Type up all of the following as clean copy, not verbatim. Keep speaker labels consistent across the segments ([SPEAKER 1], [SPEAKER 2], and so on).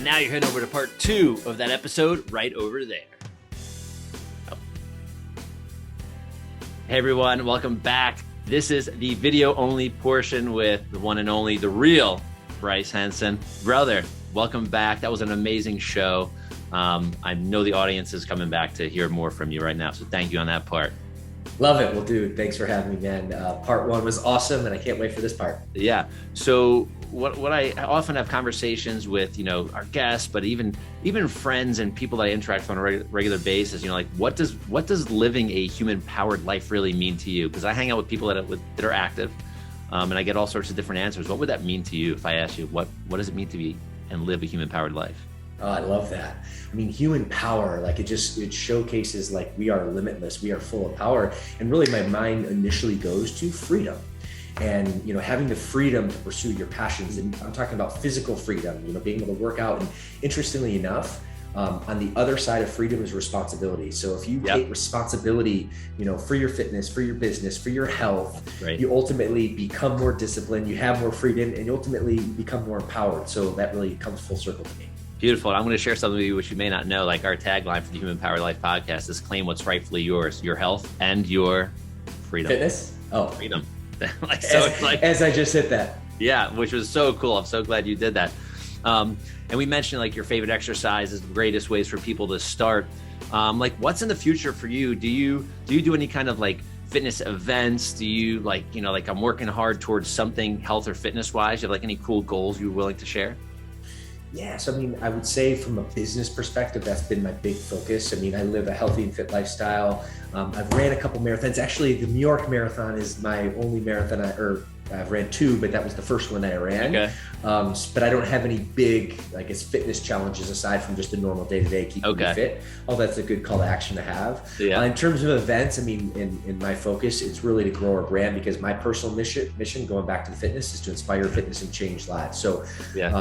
[SPEAKER 1] And now you're heading over to part 2 of that episode right over there. Oh. Hey everyone, welcome back. This is the video only portion with the one and only, the real Bryce Henson. Brother, welcome back. That was an amazing show. I know the audience is coming back to hear more from you right now. So thank you on that part.
[SPEAKER 2] Love it. Well, dude, thanks for having me, man. Part 1 was awesome, and I can't wait for this part.
[SPEAKER 1] Yeah. So what I often have conversations with, our guests, but even friends and people that I interact with on a regular basis, like what does living a human powered life really mean to you? Because I hang out with people that are active, and I get all sorts of different answers. What would that mean to you if I asked you, what does it mean to be and live a human powered life?
[SPEAKER 2] Oh, I love that. I mean, human power, like it showcases like we are limitless, we are full of power. And really my mind initially goes to freedom and, having the freedom to pursue your passions. And I'm talking about physical freedom, being able to work out. And interestingly enough, on the other side of freedom is responsibility. So if you take responsibility, for your fitness, for your business, for your health, right, you ultimately become more disciplined, you have more freedom, and ultimately you become more empowered. So that really comes full circle to me.
[SPEAKER 1] Beautiful. I'm going to share something with you which you may not know. Like our tagline for the Human Powered Life podcast is claim what's rightfully yours, your health and your freedom.
[SPEAKER 2] Fitness? Oh.
[SPEAKER 1] Freedom.
[SPEAKER 2] As I just hit that.
[SPEAKER 1] Yeah, which was so cool. I'm so glad you did that. And we mentioned like your favorite exercises, the greatest ways for people to start. Like what's in the future for you? Do you do any kind of like fitness events? Do you like I'm working hard towards something health or fitness wise? Do you have like any cool goals you're willing to share?
[SPEAKER 2] Yes, I would say from a business perspective, that's been my big focus. I live a healthy and fit lifestyle. I've ran a couple marathons. Actually, the New York Marathon is my only marathon, I've ran 2, but that was the first one I ran. Okay. But I don't have any big, fitness challenges aside from just a normal day-to-day keeping me fit. Oh, that's a good call to action to have. Yeah. In terms of events, in my focus, it's really to grow our brand because my personal mission, going back to the fitness, is to inspire fitness and change lives. So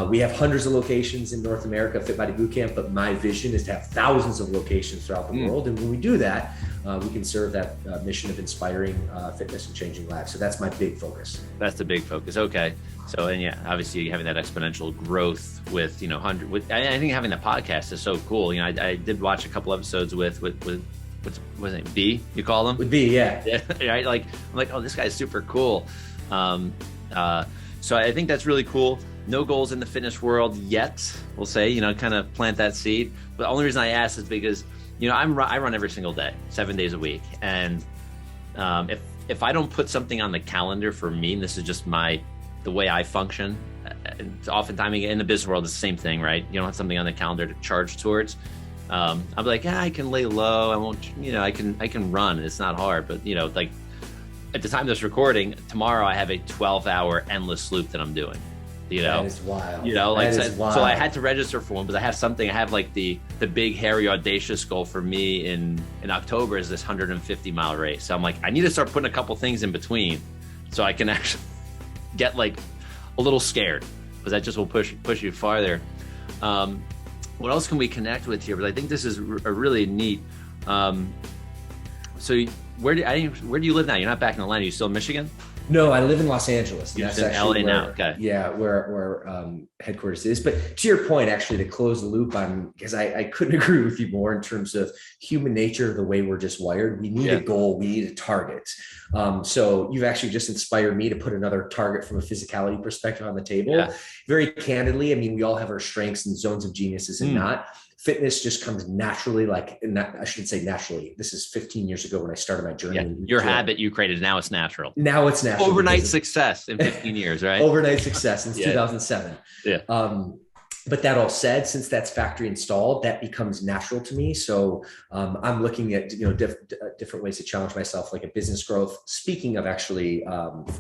[SPEAKER 2] we have hundreds of locations in North America, Fit Body Bootcamp, but my vision is to have thousands of locations throughout the world. And when we do that, we can serve that mission of inspiring fitness and changing lives. So that's my big focus.
[SPEAKER 1] That's the big focus. Okay. So, and obviously having that exponential growth with, I think having the podcast is so cool. I did watch a couple episodes with what's his name? B, you call him?
[SPEAKER 2] With B, yeah.
[SPEAKER 1] Right. I'm like, oh, this guy's super cool. So I think that's really cool. No goals in the fitness world yet, we'll say, kind of plant that seed. But the only reason I ask is because, I run every single day, 7 days a week. And if I don't put something on the calendar for me, and this is just the way I function, oftentimes in the business world, it's the same thing, right? You don't have something on the calendar to charge towards. I'm like, I can lay low. I won't, I can run. It's not hard, but like at the time of this recording, tomorrow I have a 12-hour endless loop that I'm doing.
[SPEAKER 2] That is wild.
[SPEAKER 1] Wild. So I had to register for one, but I have like the big, hairy, audacious goal for me in October is this 150-mile race. So I'm like, I need to start putting a couple things in between so I can actually get like a little scared, because that just will push you farther. What else can we connect with here? But I think this is a really neat. So where do you live now? You're not back in Atlanta. Are you still in Michigan?
[SPEAKER 2] No, I live in Los Angeles.
[SPEAKER 1] You're in LA now. Okay.
[SPEAKER 2] Yeah, where headquarters is. But to your point, actually, to close the loop on, because I couldn't agree with you more in terms of human nature, the way we're just wired. We need a goal. We need a target. So you've actually just inspired me to put another target from a physicality perspective on the table. Yeah. Very candidly, we all have our strengths and zones of geniuses and not. Fitness just comes naturally, I shouldn't say naturally. This is 15 years ago when I started my journey.
[SPEAKER 1] Yeah. Your habit you created, now it's natural.
[SPEAKER 2] Now it's natural.
[SPEAKER 1] Overnight success in 15 years, right?
[SPEAKER 2] Overnight success since 2007.
[SPEAKER 1] Yeah.
[SPEAKER 2] But that all said, since that's factory installed, that becomes natural to me. So I'm looking at different ways to challenge myself, like a business growth. Speaking of actually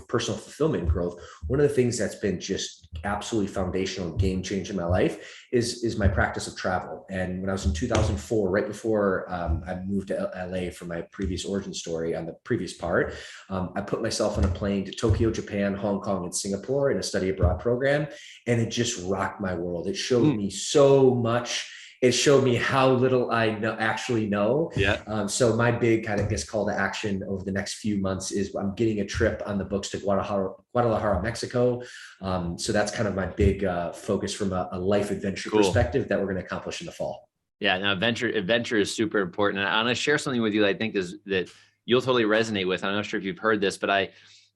[SPEAKER 2] personal fulfillment growth, one of the things that's been just absolutely foundational and game changer in my life is my practice of travel. And when I was in 2004, right before I moved to LA for my previous origin story on the previous part, I put myself on a plane to Tokyo, Japan, Hong Kong, and Singapore in a study abroad program, and it just rocked my world. It showed me so much it showed me how little I actually know.
[SPEAKER 1] Yeah.
[SPEAKER 2] So my big kind of call to action over the next few months is I'm getting a trip on the books to Guadalajara, Mexico. So that's kind of my big focus from a life adventure perspective that we're going to accomplish in the fall.
[SPEAKER 1] Yeah, now adventure is super important. And I'm going to share something with you that I think is that you'll totally resonate with. I'm not sure if you've heard this, but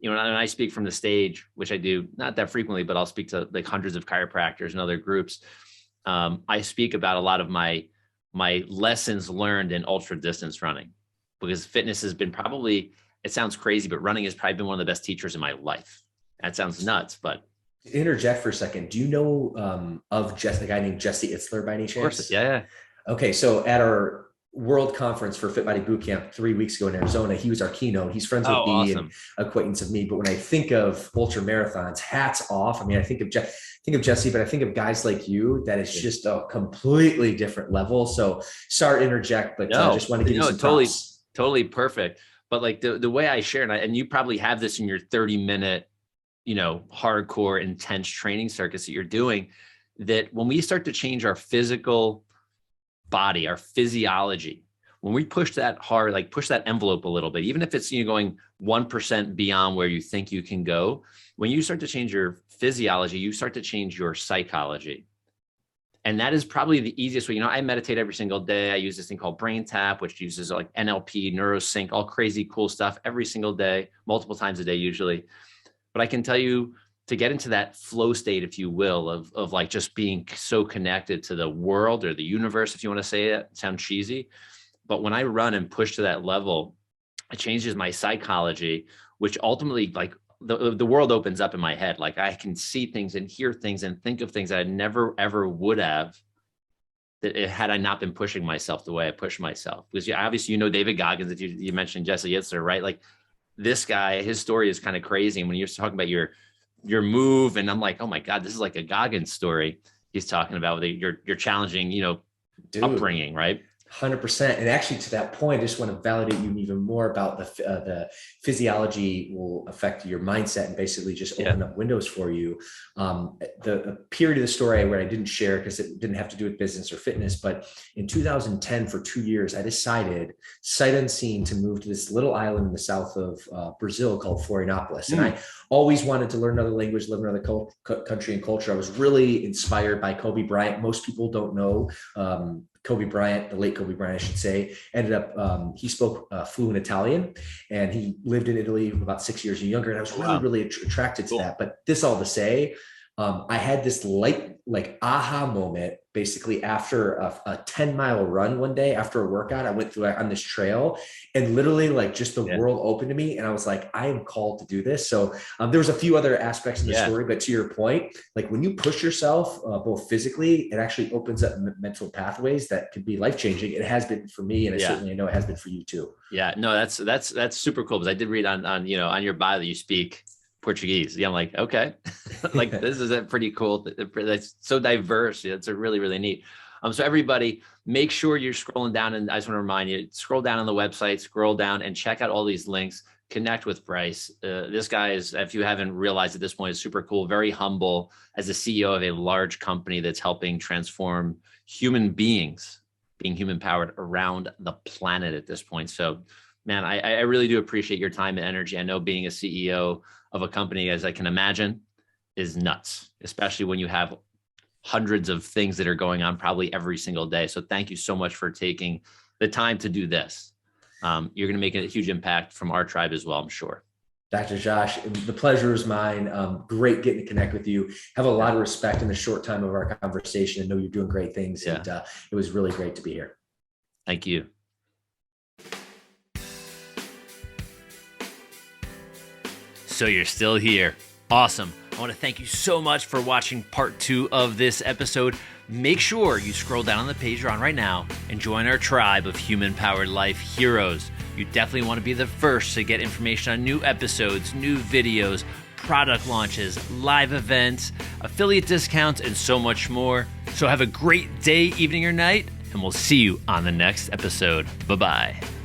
[SPEAKER 1] when I speak from the stage, which I do not that frequently, but I'll speak to like hundreds of chiropractors and other groups. I speak about a lot of my lessons learned in ultra distance running, because fitness has been probably, it sounds crazy, but running has probably been one of the best teachers in my life. That sounds nuts, but
[SPEAKER 2] interject for a second. Do you know of a guy named Jesse Itzler by any chance?
[SPEAKER 1] Of course, yeah.
[SPEAKER 2] Okay, so at our World Conference for Fit Body Bootcamp 3 weeks ago in Arizona, he was our keynote. He's friends with me
[SPEAKER 1] awesome.
[SPEAKER 2] And acquaintance of me. But when I think of ultra marathons, hats off. I mean, I think of Jesse, but I think of guys like you that is just a completely different level. So sorry to interject, but just want to give you some props.
[SPEAKER 1] Totally perfect. But like the way I share, and you probably have this in your 30-minute, hardcore, intense training circuits that you're doing, that when we start to change our physical body, our physiology, when we push that hard, like push that envelope a little bit, even if it's going 1% beyond where you think you can go, when you start to change your physiology, you start to change your psychology. And that is probably the easiest way. I meditate every single day. I use this thing called Brain Tap, which uses like NLP, neurosync, all crazy cool stuff every single day, multiple times a day usually. But I can tell you, to get into that flow state, if you will, of like just being so connected to the world or the universe, if you want to say it, sound cheesy. But when I run and push to that level, it changes my psychology, which ultimately, like the world opens up in my head. Like I can see things and hear things and think of things that I never, ever would have, that had I not been pushing myself the way I push myself. Because obviously, David Goggins, that you mentioned, Jesse Itzler, right? Like this guy, his story is kind of crazy. And when you're talking about your move, and I'm like, oh my God, this is like a Goggins story he's talking about, your challenging, upbringing, right?
[SPEAKER 2] 100%. And actually, to that point, I just want to validate you even more about the physiology will affect your mindset and basically just open up windows for you. The period of the story where I didn't share because it didn't have to do with business or fitness, but in 2010, for 2 years, I decided sight unseen to move to this little island in the south of Brazil called Florianopolis. And I always wanted to learn another language, live in another country and culture. I was really inspired by Kobe Bryant. Most people don't know Kobe Bryant, the late Kobe Bryant, I should say, ended up, he spoke fluent Italian, and he lived in Italy for about 6 years younger. And I was really attracted to that. But this all to say, I had this like aha moment, basically after a 10-mile run one day after a workout. I went through on this trail, and literally like just the world opened to me. And I was like, I am called to do this. So there was a few other aspects in the story, but to your point, like when you push yourself both physically, it actually opens up mental pathways that could be life-changing. It has been for me, and I certainly know it has been for you too. Yeah, no, that's super cool, because I did read on your bio that you speak Portuguese. Yeah, I'm like, okay, like this is a pretty cool. That's so diverse. It's a really, really neat. So everybody, make sure you're scrolling down, and I just want to remind you, scroll down on the website, scroll down and check out all these links. Connect with Bryce. This guy is, if you haven't realized at this point, is super cool, very humble as the CEO of a large company that's helping transform human beings, being human powered around the planet at this point. So, man, I really do appreciate your time and energy. I know being a CEO of a company, as I can imagine, is nuts, especially when you have hundreds of things that are going on probably every single day. So thank you so much for taking the time to do this. You're going to make a huge impact from our tribe as well, I'm sure. Dr. Josh, the pleasure is mine. Great getting to connect with you. Have a lot of respect in the short time of our conversation. I know you're doing great things. And it was really great to be here.
[SPEAKER 1] Thank you. So you're still here. Awesome. I want to thank you so much for watching part 2 of this episode. Make sure you scroll down on the page you're on right now and join our tribe of human-powered life heroes. You definitely want to be the first to get information on new episodes, new videos, product launches, live events, affiliate discounts, and so much more. So have a great day, evening, or night, and we'll see you on the next episode. Bye-bye.